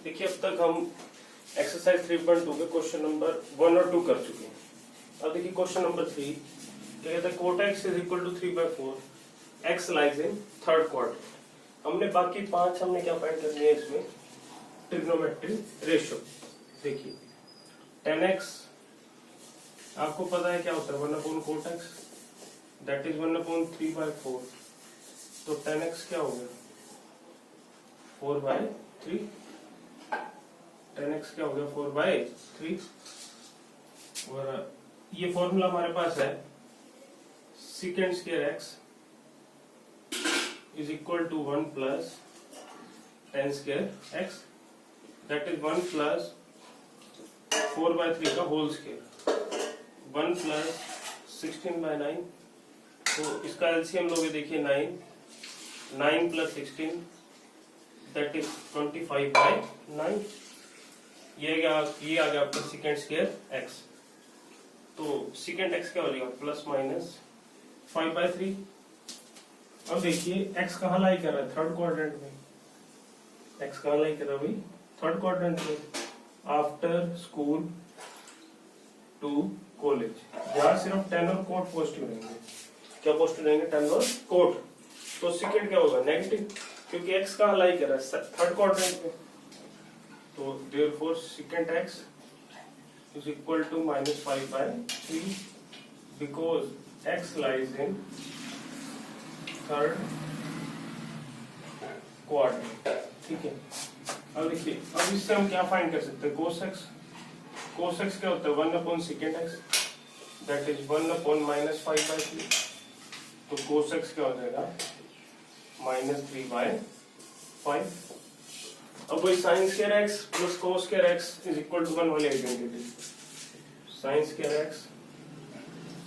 देखिए अब तक हम एक्सरसाइज 3.2 के क्वेश्चन नंबर 1 और 2 कर चुके हैं। अब देखिए क्वेश्चन नंबर 3 क्या कहता है, cot x is equal to 3/4 x lies in third quadrant. हमने बाकी 5 हमने क्या फाइंड करनी है इसमें, ट्रिग्नोमेट्रिक रेशियो। देखिए 10x आपको पता है क्या होता है 1 कोट एक्स दैट इज 1/3/4। तो 10x क्या हो गया 4/3। 10x क्या हो गया 4/3। और ये फॉर्मूला हमारे पास है secant square x is equal to 1 plus 10 square x that is 1 plus 4/3 का होल स्क्वायर 1 प्लस 16/9। तो इसका एलसीएम लोगे देखिए 9 प्लस 16 दैट इज 25/9। ये आ गया आपका सेकेंड स्क्वायर x। तो सेकेंड x क्या हो जाएगा प्लस माइनस 5/3। अब देखिए x कहाँ लाई कर रहा है थर्ड क्वाड्रेंट में। x कहाँ लाई कर रहा है भाई थर्ड क्वाड्रेंट में। आफ्टर स्कूल टू कॉलेज यहाँ सिर्फ 10 और कोट पॉजिटिव रहेंगे। क्या पॉजिटिव रहेंगे 10 और कोट। तो सेकेंड क्या होगा नेगेटिव क्योंकि x कहाँ लाई कर रहा है थर्ड क्वाड्रेंट में। तो therefore secant x is equal to -5/3 because x lies in third quadrant। ठीक है। अब देखिए अब इससे हम क्या फाइंड कर सकते हैं cos x। cos x क्या होता है 1/secant x that is 1/-5/3। तो cos x क्या हो जाएगा -3/5। अब वही sine square x plus cos square x is equal to 1 वाली identity. Sine square x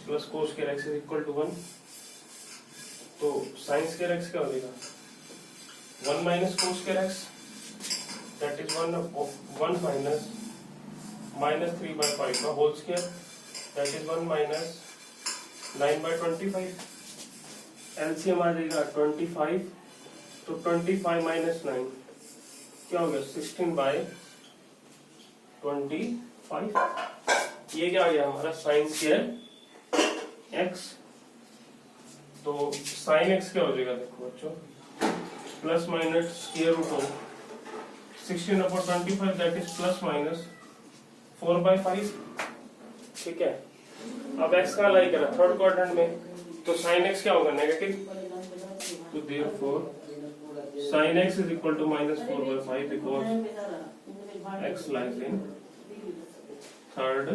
plus cos square x is equal to 1। तो साइन स्क्वायर x क्या हो जाएगा 1 minus cos square x that is 1 minus 3/5 का whole square that is 1 minus 9/25। LCM आ जाएगा 25। तो 25 minus 9 क्या हो गया 16/25। ये क्या आ गया हमारा साइन स्क्वायर x। तो साइन x क्या हो जाएगा देखो बच्चों plus minus square root of 16/25 that is plus minus 4/5। ठीक है। अब x का लाई करा थर्ड क्वाड्रेंट में तो साइन x क्या होगा नेगेटिव। तो therefore sin x is equal to -4/5 because x lies in third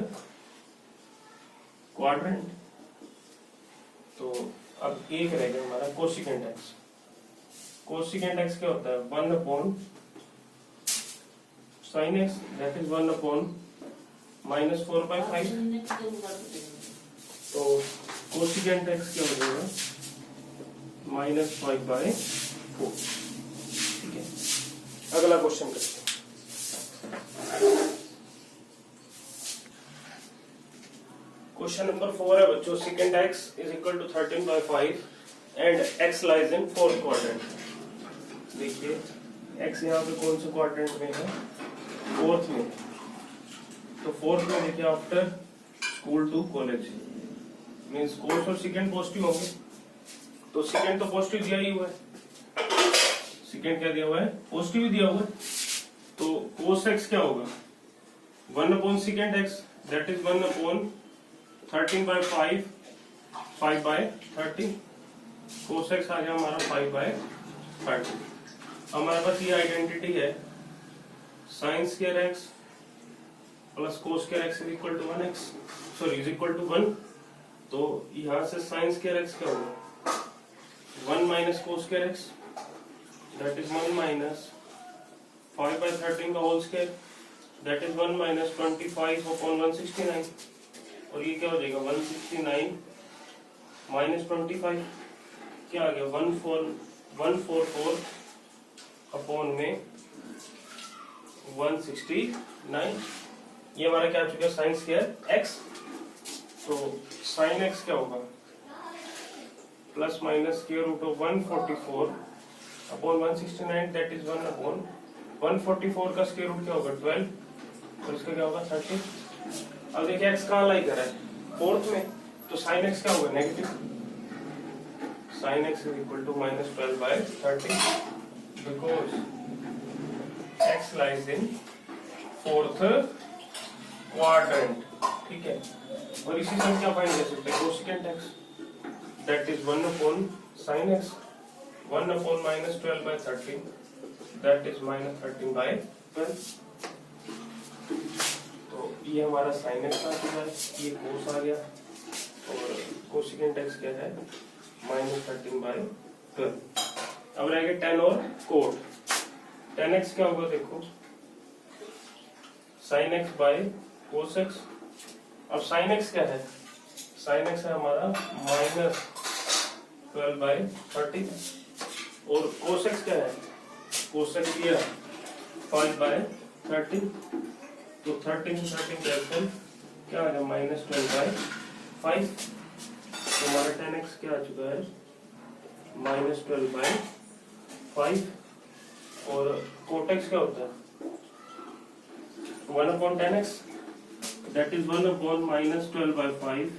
quadrant। तो अब एक रह गया हमारा कोसिकेंट x। कोसिकेंट x क्या होता है 1/sin x that is 1/-4/5। तो कोसिकेंट x क्या हो जाएगा -5/4। अगला क्वेश्चन करते हैं। क्वेश्चन नंबर 4 है बच्चों secant x is equal to 13/5 and x lies in fourth quadrant. देखिए x यहाँ पे कौन से क्वाड्रेंट में है फोर्थ में। तो फोर्थ में देखिए after school to college means cos और सेकेंड पॉजिटिव होंगे। तो सेकेंड तो पॉजिटिव दिया ही हुआ है। सेकेंड क्या दिया हुआ है पॉजिटिव दिया हुआ है। तो cos x क्या होगा 1/secant x that is 1/13/5 5/30। cos x आ गया हमारा 5/30। हमारे पास ये आइडेंटिटी है sin square x plus cos square x is equal to 1x sorry is equal to 1। तो यहाँ से sin स्क्वायर x क्या होगा 1 minus cos square x that is 1 minus 5/13 का whole square that is 1 minus 25/169। और ये क्या हो जाएगा 169 minus 25 क्या आ गया 144 अपॉन में 169। ये हमारा क्या आ चुका है साइन स्क्वायर x। तो साइन x क्या होगा plus minus square root of 144 upon 169 that is 1/2 144 का स्क्वायर रूट क्या होगा 12 और इसका क्या होगा 30। अब देखिए x कहाँ लाई कर रहा है फोर्थ में, तो साइन x क्या होगा negative, sine x is equal to -12/30 because x lies in fourth quadrant. ठीक है, और इसी से हम क्या फाइंड कर सकते हैं cosecant x, that is 1 upon sin x, 1 upon -12/30 that is -13/12। तो ये हमारा sin x आ चुका है, ये कोस आ गया और कोसेकेंट x क्या है -13/12। अब रह गए tan और कोट। tan x क्या होगा देखो sin x by cos x। अब sin x क्या है, sin x है हमारा -12/30 और cos x क्या है, cos x ये 5/30, तो 13 से 13 कैंसिल क्या आ गया -12/5। तो हमारा tan x क्या आ चुका है -12/5 और cot x क्या होता है 1 upon tan x that is 1 upon -12/5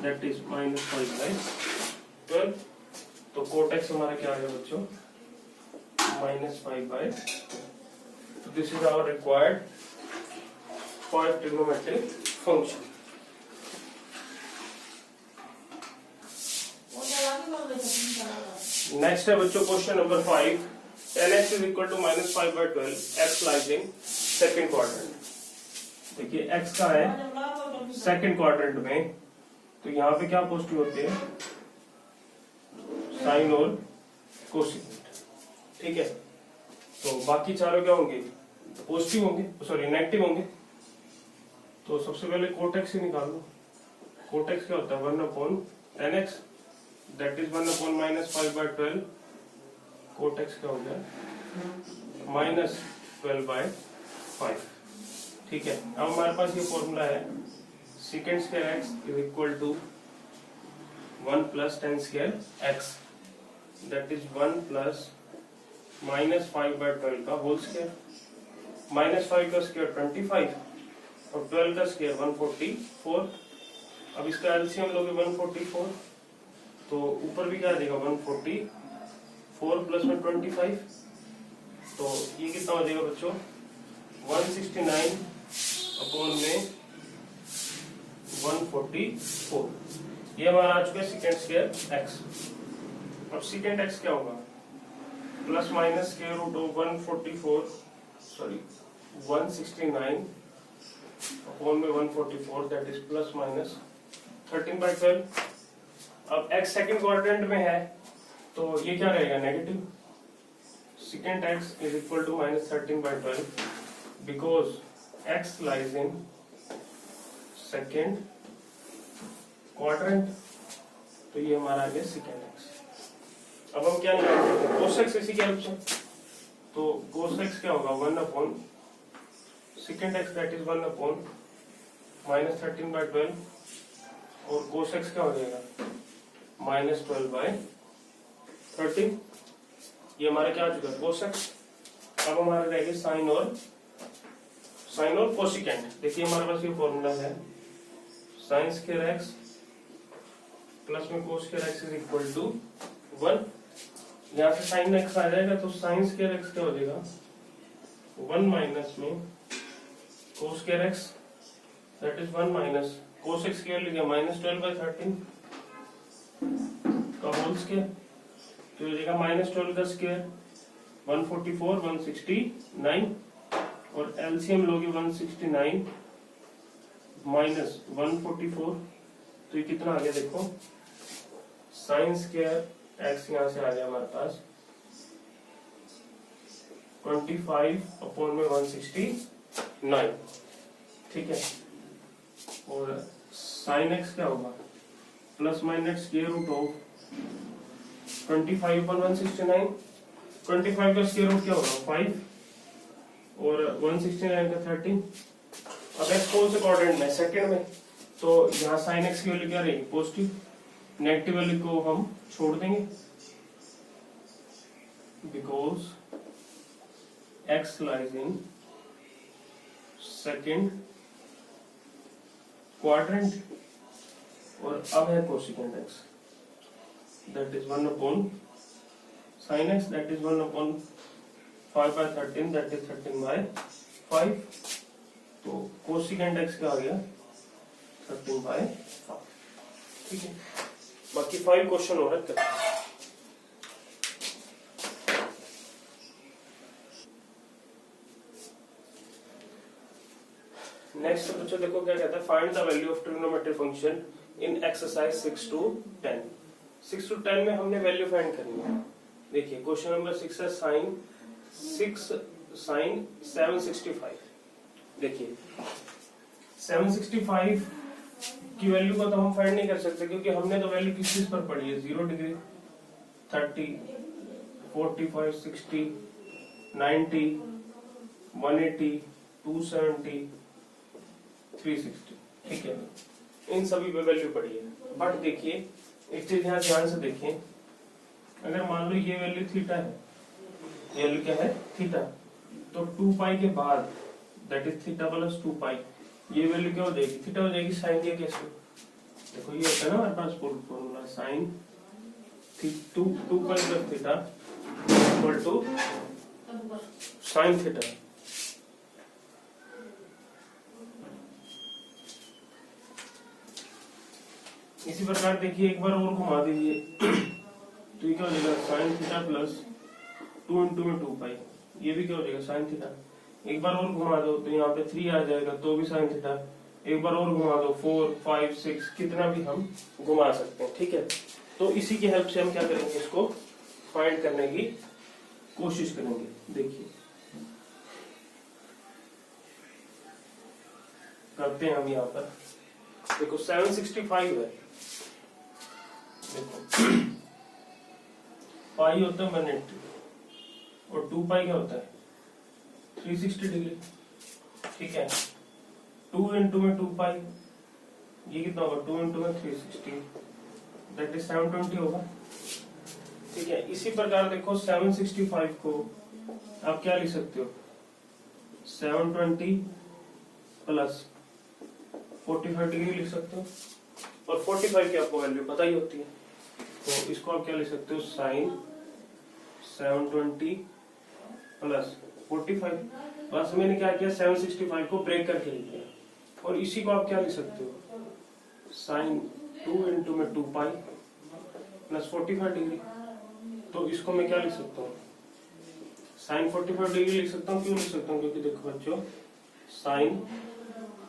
that is -5/12। तो cot x हमारा क्या आ गया बच्चों -5/। तो this is our required for trigonometric function. Next है बच्चों question number 5, tan x is equal to -5/12, x lies in second quadrant. देखिए x का है सेकेंड क्वाड्रेंट में, तो यहाँ पे क्या पॉजिटिव होते हैं साइन और कोसेकेंट। ठीक है, तो बाकी चारों क्या होंगे पॉजिटिव होंगे, सॉरी नेगेटिव होंगे। तो सबसे पहले कोट एक्स ही निकाल लो। कोट एक्स क्या होता है 1 upon tan x that is 1 upon -5/12। Cot x क्या हो गया -12/5। ठीक है, अब हमारे पास ये फॉर्मूला है secant square x is equal to 1 plus tan square x that is 1 plus -5/12 का होल स्क्वायर, -5 का स्क्वायर 25 और 12 का स्क्वायर 144। अब इसका एलसीएम लोगे 144, तो ऊपर भी क्या आ जाएगा 144 प्लस में 25, तो ये कितना हो जाएगा बच्चों 169 अपॉन में 144। ये हमारा आ चुका है सेकेंड स्क्वायर x। अब सेकेंड x क्या होगा plus minus square root of 144 sorry 169 upon में 144 दैट इज प्लस माइनस 13/12। अब x सेकंड क्वाड्रेंट में है तो ये क्या रहेगा negative, secant x is equal to -13/12 because x lies in second quadrant. तो ये हमारा आ गया सेकंड x। अब हम क्या निकाल सकते हैं cos x इसी के हेल्प से, तो cos x क्या होगा 1 upon second x that is 1 upon -13/12 और cos x क्या हो जाएगा -12/13। ये हमारा क्या आ चुका है cos x। अब हमारा रहेगा साइन और कोसेकेंट। देखिए हमारे पास ये फॉर्मूला है साइन स्क्वायर x प्लस में cos square x is equal to 1। यहाँ से साइन x आ जाएगा तो साइन स्क्वायर x क्या हो जाएगा 1 माइनस में cos square x that is 1 minus cos x square लिखा -12/13 का होल स्क्वायर, तो ये देगा -12 का स्क्वायर 144 169 और एलसीएम लोगे 169 माइनस 144, तो ये कितना आ गया देखो साइन स्क्वायर एक्स यहाँ से आ गया हमारे पास 25 अपॉन में 169। ठीक है, और साइन एक्स क्या होगा plus minus square root of 25 upon 169। 25 का स्क्वायर रूट क्या होगा 5 और 169 का 13। अब एक्स कौन से क्वाड्रेंट में सेकंड में, तो यहाँ साइन एक्स की वैल्यू क्या रहेगी पॉजिटिव, नेगेटिव वैल्यू को हम छोड़ देंगे because x lies in second quadrant, और अब है cosecant x, that is 1 upon sin x, that is 1 upon 5/13, that is 13/5। तो कोसिकेंट x का आ गया 13/5। ठीक है, बाकी 5 क्वेश्चन हो रखे। नेक्स्ट बच्चों देखो क्या कहता है, find the value of trigonometry function in exercise 6 to 10। 6 to 10 में हमने वैल्यू फाइंड करनी है। देखिए क्वेश्चन नंबर 6 है साइन 765। देखिए 765 की वैल्यू को तो हम फाइंड नहीं कर सकते, क्योंकि हमने तो वैल्यू किस चीज पर पढ़ी है, 0 डिग्री, 30, 45, 60, 90, 180, 270, 360। ठीक है, इन सभी पे वैल्यू पड़ी है। बट देखिए एक चीज यहाँ ध्यान से देखें, अगर मान लो ये वैल्यू थीटा है, ये वैल्यू क्या है थीटा, तो 2 पाई के बाद दैट इज थीटा प्लस 2 पाई, ये वैल्यू क्या हो जाएगी, थीटा हो जाएगी। साइन के केस में देखो ये होता है ना हमारे पास formula, sine 2 pi plus theta equal to sine theta. इसी प्रकार देखिए एक बार और घुमा दीजिए तो ये क्या हो जाएगा, साइन थीटा प्लस 2 इंटू में 2 पाई, ये भी क्या हो जाएगा साइन थीटा। एक बार और घुमा दो तो यहाँ पे 3 आ जाएगा, तो भी साइन थीटा। एक बार और घुमा दो 4, 5, 6, कितना भी हम घुमा सकते हैं। ठीक है, तो इसी की हेल्प से हम क्या करेंगे, इसको फाइंड करने की कोशिश करेंगे। देखिए करते हैं हम यहाँ पर, देखो 765 है, देखो पाई होता है 180 और 2 पाई क्या होता है 360 डिग्री। ठीक है, 2 इंटू में 2 पाई, ये कितना होगा 2 इंटू में 360, दैट इज 720 होगा। ठीक है, इसी प्रकार देखो 765 को आप क्या लिख सकते हो, 720 प्लस 45 डिग्री लिख सकते हो, और 45 की आपको वैल्यू पता ही होती है, तो इसको आप क्या लिख सकते हो, साइन 720 प्लस 45। बस मैंने क्या किया, 765 को ब्रेक करके लिख दिया, और इसी को आप क्या लिख सकते हो, साइन 2 इंटू में 2 पाई प्लस 45 डिग्री। तो इसको मैं क्या लिख सकता हूँ, साइन 45 डिग्री लिख सकता हूँ। क्यों लिख सकता हूँ, क्योंकि देखो बच्चों साइन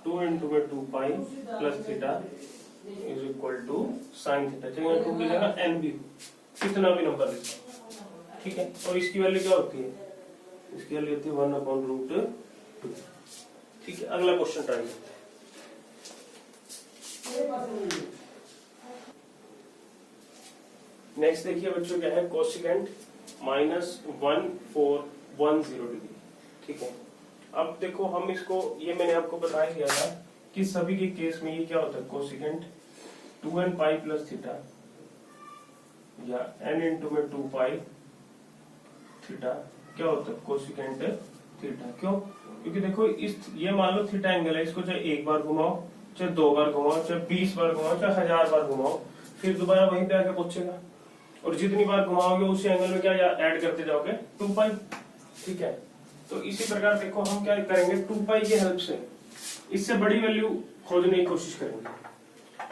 2 इंटू में 2 pi plus theta is equal to sine theta, चाहे 2 की जगह n भी कितना भी नंबर लिख सकते। ठीक है, और इसकी वैल्यू क्या होती है, इसकी वैल्यू होती है 1/√2। ठीक है, अगला क्वेश्चन ट्राई करते हैं। नेक्स्ट देखिए बच्चों क्या है, कोसिकेंट -1410 डिग्री। ठीक है, अब देखो हम इसको, ये मैंने आपको बता दिया था कि सभी के केस में ये क्या होता है, कोसिकेंट 2n पाई प्लस थीटा या n इंटू में 2 पाई थीटा क्या होता है, कोसिकेंट थीटा। क्यों, क्योंकि देखो इस, ये मान लो थीटा एंगल है, इसको चाहे एक बार घुमाओ, चाहे 2 बार घुमाओ, चाहे 20 बार घुमाओ, चाहे 1000 बार घुमाओ, फिर दोबारा वहीं पे आके पूछेगा, और जितनी बार घुमाओगे उसी एंगल में क्या ऐड करते जाओगे, 2 पाई। ठीक है, तो इसी प्रकार देखो हम क्या करेंगे, 2 पाई की हेल्प से इससे बड़ी वैल्यू खोजने की कोशिश करेंगे।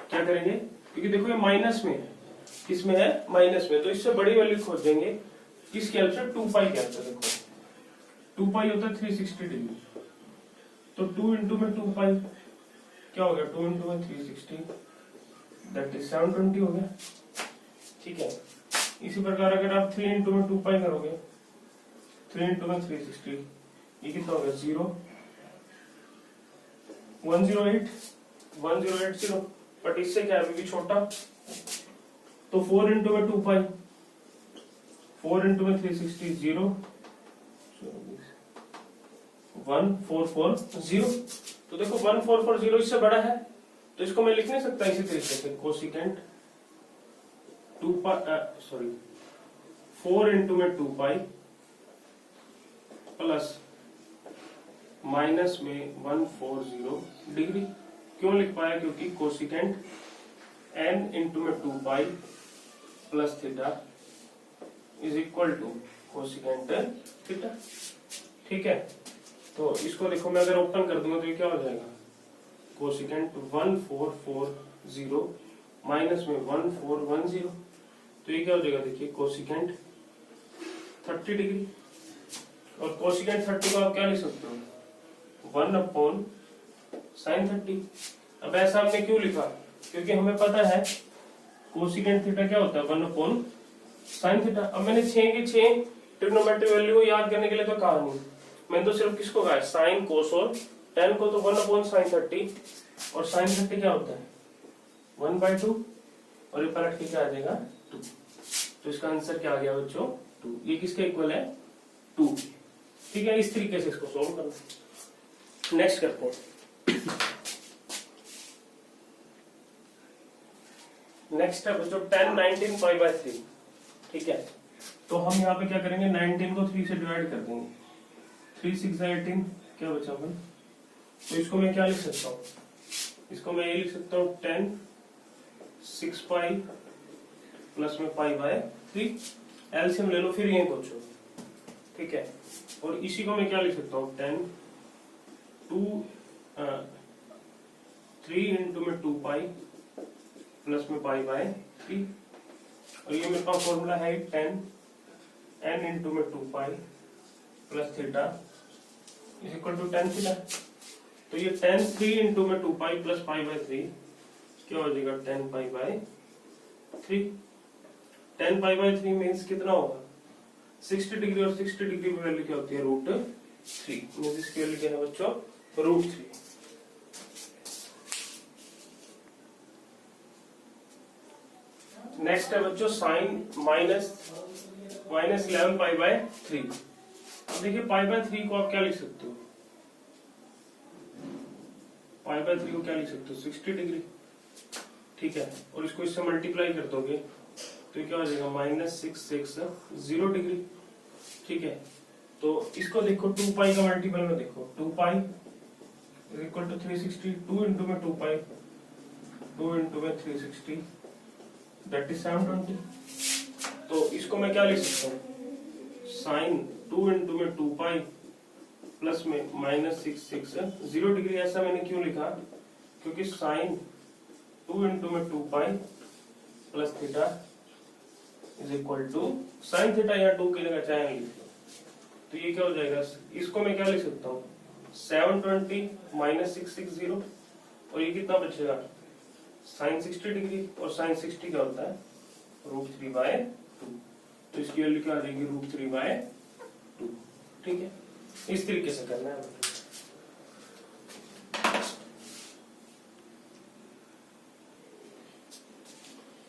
क्या करेंगे, क्योंकि देखो ये माइनस में है, किसमें है, माइनस में, तो इससे बड़ी वैल्यू खोजेंगे किसकी हेल्प से, 2 पाई की हेल्प से। देखो 2 पाई होता है 360 डिग्री, तो 2 इंटू में 2 पाई क्या हो गया, 2 इंटू में 360, दैट इज 720 हो गया। ठीक है, इसी प्रकार अगर आप 3 इंटू में 2 पाई करोगे, 3 इंटू में 360, ये कितना हो गया 0, 108, बट इससे क्या है, अभी भी छोटा, तो 4 इंटू में 2 पाई, 4 इंटू में 360, 0, 1440। तो देखो 1440 इससे बड़ा है, तो इसको मैं लिख नहीं सकता इसी तरीके से, कोसिकेंट 4 इंटू में 2 पाई प्लस माइनस में 140 डिग्री। क्यों लिख पाया? क्योंकि कोसिकेंट n इंटू में 2 pi plus theta is equal to cosecant theta. ठीक है, तो इसको देखो मैं अगर ओपन कर दूंगा तो ये क्या हो जाएगा? कोसिकेंट 1440 माइनस में 1410, तो ये क्या हो जाएगा? देखिए कोसिकेंट 30 डिग्री। और कोसिकेंट 30 को आप क्या लिख सकते हो? 1 अपॉन साइन 30। अब ऐसा हमने क्यों लिखा? क्योंकि हमें पता है कोसिकेंट थीटा क्या होता है? 1 अपॉन साइन थीटा। अब मैंने 6 की 6 ट्रिग्नोमेट्रिक वैल्यू को याद करने के लिए तो कहा नहीं, मैंने तो सिर्फ किसको कहा है? साइन, कोस और टेन को। तो 1 अपॉन साइन 30, और साइन 30 क्या होता है? 1/2, और ये पलट के क्या आ जाएगा? 2। तो इसका आंसर क्या आ गया बच्चों? 2। ये किसके इक्वल है? 2। ठीक है, इस तरीके से इसको सोल्व करना। नेक्स्ट करते हैं। नेक्स्ट है बच्चों 10, 19 5/3। ठीक है, तो हम यहाँ पे क्या करेंगे? 19 को 3 से डिवाइड कर देंगे। 3 6 18, क्या बचा अपन? तो इसको मैं क्या लिख सकता हूँ? इसको मैं ये लिख सकता हूँ 10 6 पाई प्लस में π/3। एलसीएम ले लो फिर ये पूछो। ठीक है, और इसी को मैं क्या लिख सकता हूँ? 3 इंटू में 2 पाई प्लस में π/3। और ये मेरे पास फॉर्मूला है 10 n इंटू में 2 pi plus theta is equal to 10 theta. तो ये 10 3 इंटू में 2 पाई प्लस π/3 क्या हो जाएगा? 10 π/3। 10 π/3 मीन्स कितना होगा? 60 डिग्री, और 60 डिग्री की वैल्यू क्या होती है? √3। मीन्स इसकी वैल्यू क्या है बच्चों? √3। नेक्स्ट है बच्चों साइन माइनस 11 π/3। अब देखिए π/3 को आप क्या लिख सकते हो? π/3 को क्या लिख सकते हो? 60 डिग्री। ठीक है, और इसको इससे मल्टीप्लाई कर दोगे तो ये क्या हो जाएगा? -660 डिग्री। ठीक है, तो इसको देखो 2 पाई का मल्टीपल में देखो, 2 pi is equal to 360। 2 into में 2 पाई, 2 इंटू में 360, दैट इज 720। तो इसको मैं क्या लिख सकता हूँ? साइन 2 इंटू में 2 पाई प्लस में -660 डिग्री। ऐसा मैंने क्यों लिखा? क्योंकि साइन 2 इंटू में 2 pi plus theta is equal to sine theta, या 2 की जगह चाहे लिख लो। तो ये क्या हो जाएगा? इसको मैं क्या लिख सकता हूँ? 720 -660, और ये कितना बचेगा? साइन 60 डिग्री, और साइन 60 क्या होता है? √3/2। तो इसकी वैल्यू क्या आ जाएगी? √3/2। ठीक है, इस तरीके से करना है।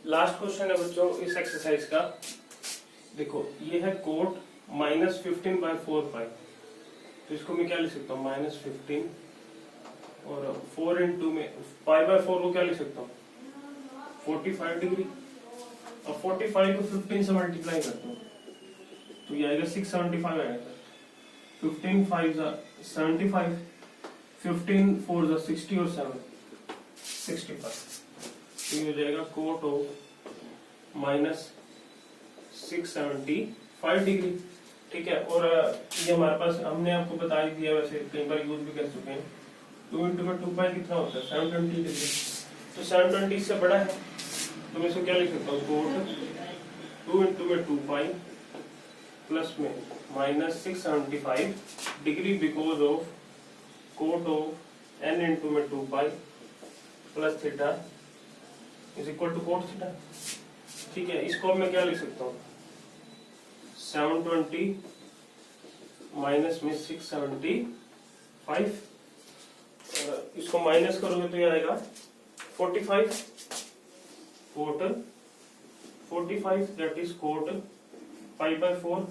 लास्ट क्वेश्चन है बच्चों इस एक्सरसाइज का। देखो ये है कोट -15/4 पाई। तो इसको मैं क्या लिख सकता हूँ? -15, और 4 इंटू में π/4 को क्या लिख सकता हूँ? 45 डिग्री। और 45 को 15 से मल्टीप्लाई करता हूँ तो ये आएगा 675 आएगा। 15 5 75, 15 4 60, और 7 65। तो ये हो जाएगा कोट ऑफ -675 डिग्री। ठीक है, और ये हमारे पास हमने आपको बता ही दिया, वैसे कई बार यूज भी कर चुके हैं। 2 इंटू में 2 पाई कितना होता है? 720 डिग्री। तो 720 से बड़ा है, तो मैं इसको क्या लिख सकता हूँ? कोट 2 इंटू में 2 पाई प्लस में -675 degree because of cot of n into में 2 pi plus theta is equal to cot theta. ठीक है, इसको मैं क्या लिख सकता हूँ? 720 माइनस में 675, इसको माइनस करोगे तो ये आएगा 45 कोट 45, दैट इज कोट π/4,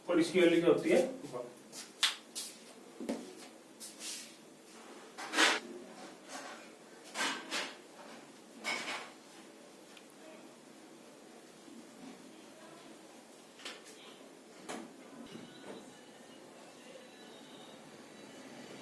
और इसकी वैल्यू क्या होती है? 1।